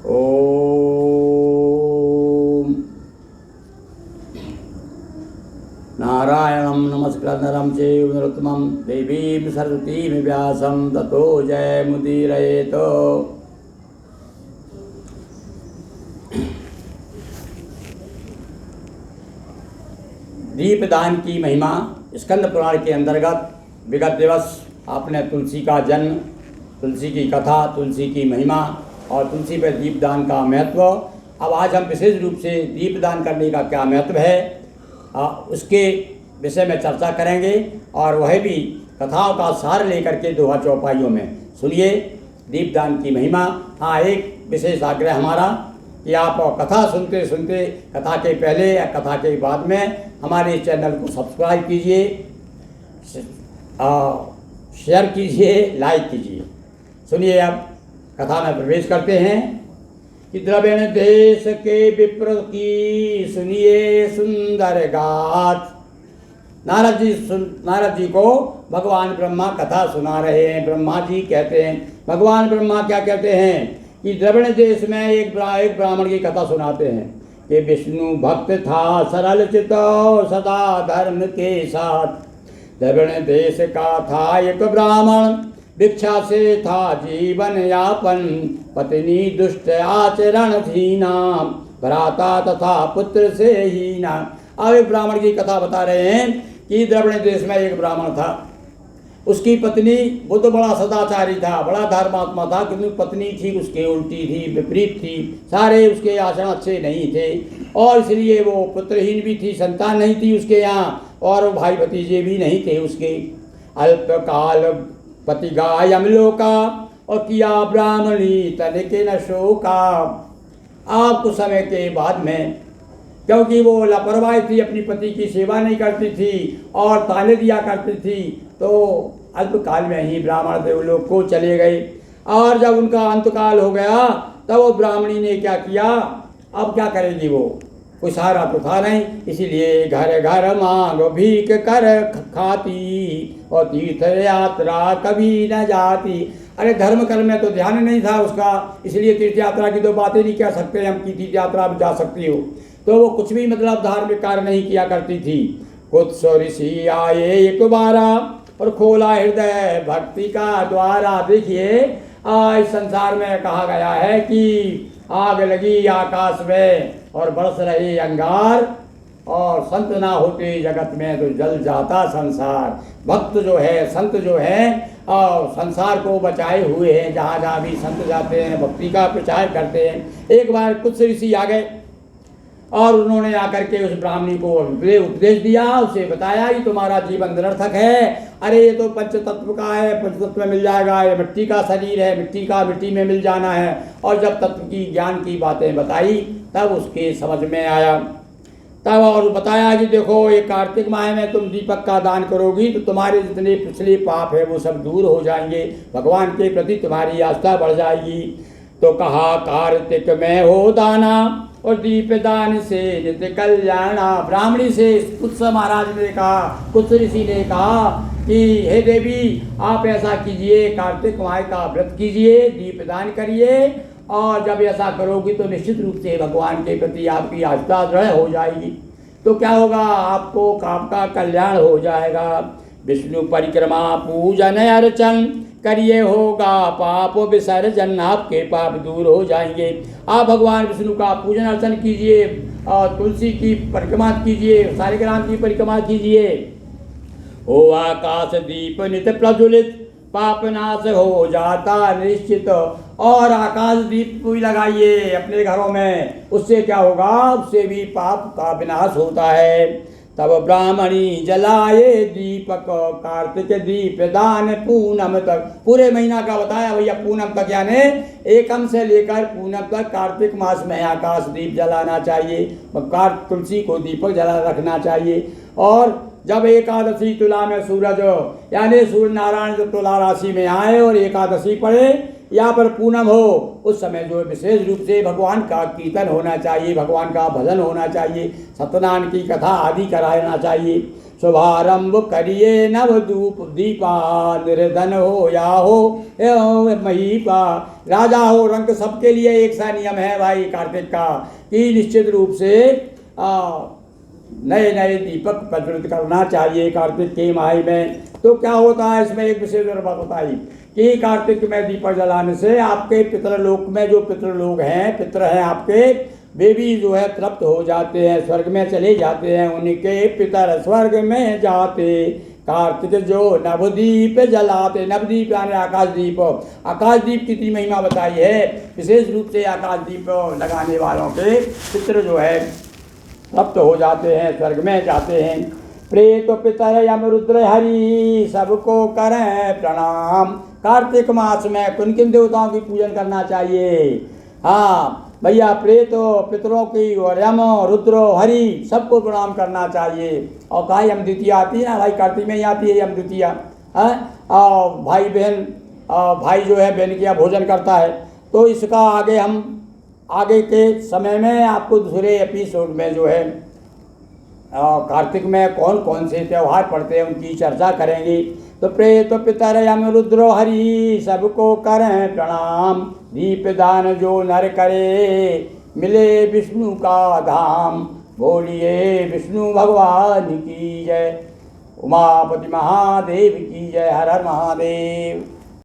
ओम नारायणं नमस्कृत्य नरं चैव नरोत्तमं देवीं सरस्वतीं व्यासं ततो जयमुदीरयेत्। दीपदान की महिमा स्कंद पुराण के अंतर्गत विगत दिवस आपने तुलसी का जन्म, तुलसी की कथा, तुलसी की महिमा और तुलसी पर दीपदान का महत्व। अब आज हम विशेष रूप से दीपदान करने का क्या महत्व है उसके विषय में चर्चा करेंगे और वह भी कथाओं का सार लेकर के दोहा चौपाइयों में। सुनिए दीपदान की महिमा। हाँ, एक विशेष आग्रह हमारा कि आप कथा सुनते सुनते कथा के पहले या कथा के बाद में हमारे चैनल को सब्सक्राइब कीजिए, शेयर कीजिए, लाइक कीजिए। सुनिए अब कथा में प्रवेश करते हैं कि द्रविड़ देश के विप्र की सुनिए सुंदर गाथ। नारद जी को भगवान ब्रह्मा कथा सुना रहे हैं। ब्रह्मा जी कहते हैं, भगवान ब्रह्मा क्या कहते हैं कि द्रविड़ देश में एक ब्राह्मण की कथा सुनाते हैं कि विष्णु भक्त था सरल चित सदा धर्म के साथ। द्रविड़ देश का था एक ब्राह्मण, भिक्षा से था जीवन यापन, पत्नी दुष्ट आचरण थी नाम, भ्राता तथा पुत्र से हीना। अब एक ब्राह्मण की कथा बता रहे हैं कि द्रविड़ देश में एक ब्राह्मण था, उसकी पत्नी, वो तो बड़ा सदाचारी था, बड़ा धर्मात्मा था, क्योंकि पत्नी थी उसके उल्टी थी, विपरीत थी, सारे उसके आचरण अच्छे नहीं थे और इसलिए वो पुत्रहीन भी थी, संतान नहीं थी उसके यहाँ और भाई भतीजे भी नहीं थे उसके। अल्पकाल पति गाय अमलोका और किया ब्राह्मणी तनिके न शोका। आप कुछ समय के बाद में, क्योंकि वो लापरवाही थी, अपनी पति की सेवा नहीं करती थी और ताने दिया करती थी, तो अल्पकाल में ही ब्राह्मण देवलोक को चले गए और जब उनका अंतकाल हो गया तब वो ब्राह्मणी ने क्या किया, अब क्या करेगी, वो कोई सहारा तो था नहीं, इसीलिए घर घर मांग भीख कर खाती और तीर्थ यात्रा कभी न जाती। अरे धर्म कर्म में तो ध्यान नहीं था उसका, इसलिए तीर्थ यात्रा की तो बातें नहीं कह सकते हम कि तीर्थ यात्रा में जा सकती हो, तो वो कुछ भी मतलब धार्मिक कार्य नहीं किया करती थी। कुछ ऋषि आए एक बारा और खोला हृदय भक्ति का द्वारा। देखिए आज संसार में कहा गया है कि आग लगी आकाश में और बरस रहे अंगार और संत ना होते जगत में तो जल जाता संसार। भक्त जो है, संत जो है और संसार को बचाए हुए हैं, जहाँ जहाँ भी संत जाते हैं भक्ति का प्रचार करते हैं। एक बार कुछ ऋषि आ गए और उन्होंने आकर के उस ब्राह्मणी को उपदेश दिया, उसे बताया कि तुम्हारा जीवन निरर्थक है, अरे ये तो पंचतत्व का है, पंचतत्व में मिल जाएगा, ये मिट्टी का शरीर है, मिट्टी में मिल जाना है। और जब तत्व की ज्ञान की बातें बताई तब उसके समझ में आया, तब और बताया कि देखो ये कार्तिक माह में तुम दीपक का दान करोगी तो तुम्हारे जितने पिछले पाप है वो सब दूर हो जाएंगे, भगवान के प्रति तुम्हारी आस्था बढ़ जाएगी। तो कहा कार्तिक में हो दाना और दीपदान से नित्य कल्याणा। ब्राह्मणी से कुछ महाराज ने कहा, कुछ ऋषि ने कहा कि हे देवी आप ऐसा कीजिए, कार्तिक माह का व्रत कीजिए, दीपदान करिए और जब ऐसा करोगी तो निश्चित रूप से भगवान के प्रति आपकी आस्था दृढ़ हो जाएगी, तो क्या होगा, आपको आपका कल्याण हो जाएगा। विष्णु परिक्रमा पूजन अर्चन करिए होगा पाप विसर्जन, आपके पाप दूर हो जाएंगे। आप भगवान विष्णु का पूजन अर्चन कीजिए और तुलसी की परिक्रमा कीजिए, सालिग्राम की परिक्रमा कीजिए। हो आकाश दीप नित प्रज्वलित पाप नाश हो जाता निश्चित। और आकाश दीप भी लगाइए अपने घरों में, उससे क्या होगा, उससे भी पाप का विनाश होता है। तब ब्राह्मणी जलाए दीपक कार्तिक दीप दान पूनम तक। पूरे महीना का बताया भैया, पूनम तक यानी एकम से लेकर पूनम तक कार्तिक मास में आकाश दीप जलाना चाहिए, तुलसी को दीपक जला रखना चाहिए। और जब एकादशी तुला में सूरज यानी सूर्य नारायण जब तुला राशि में आए और एकादशी पड़े या पर पूनम हो, उस समय जो विशेष रूप से भगवान का कीर्तन होना चाहिए, भगवान का भजन होना चाहिए, सत्यनारायण की कथा आदि कराना चाहिए। शुभारंभ करिए नव धूप दीपा, निर्धन हो या हो महीपा। राजा हो रंक सबके लिए एक सा नियम है भाई कार्तिक का, कि निश्चित रूप से नए नए दीपक प्रज्वलित करना चाहिए कार्तिक के माह में। तो क्या होता है इसमें एक विशेष बात बताई कि कार्तिक में दीपक जलाने से आपके पितृलोक में जो पितृलोक हैं, पितृ हैं आपके, वे भी जो है तृप्त हो जाते हैं, स्वर्ग में चले जाते हैं, उनके पितर स्वर्ग में जाते। कार्तिक जो नवदीप जलाते, नवदीप यानी आकाशदीप, आकाशदीप की इतनी महिमा बताई है, विशेष रूप से आकाशदीप लगाने वालों के पितर जो है तृप्त हो जाते हैं, स्वर्ग में जाते हैं। प्रेत पितर यम रुद्र हरि सबको करें प्रणाम। कार्तिक मास में किन किन देवताओं की पूजन करना चाहिए? हाँ भैया, प्रेत पितरों की और यम रुद्र हरि सबको प्रणाम करना चाहिए। और कहा यम द्वितीया आती है ना भाई, कार्तिक में ही आती है यम द्वितीया। और भाई बहन, भाई जो है बहन किया भोजन करता है। तो इसका आगे हम आगे के समय में आपको दूसरे एपिसोड में जो है कार्तिक में कौन कौन से त्यौहार पड़ते हैं उनकी चर्चा करेंगे। तो प्रेत पितर यम रुद्र हरि सबको करें प्रणाम। दीपदान जो नर करे मिले विष्णु का धाम। बोलिए विष्णु भगवान की जय, उमापति महादेव की जय। हर हर महादेव।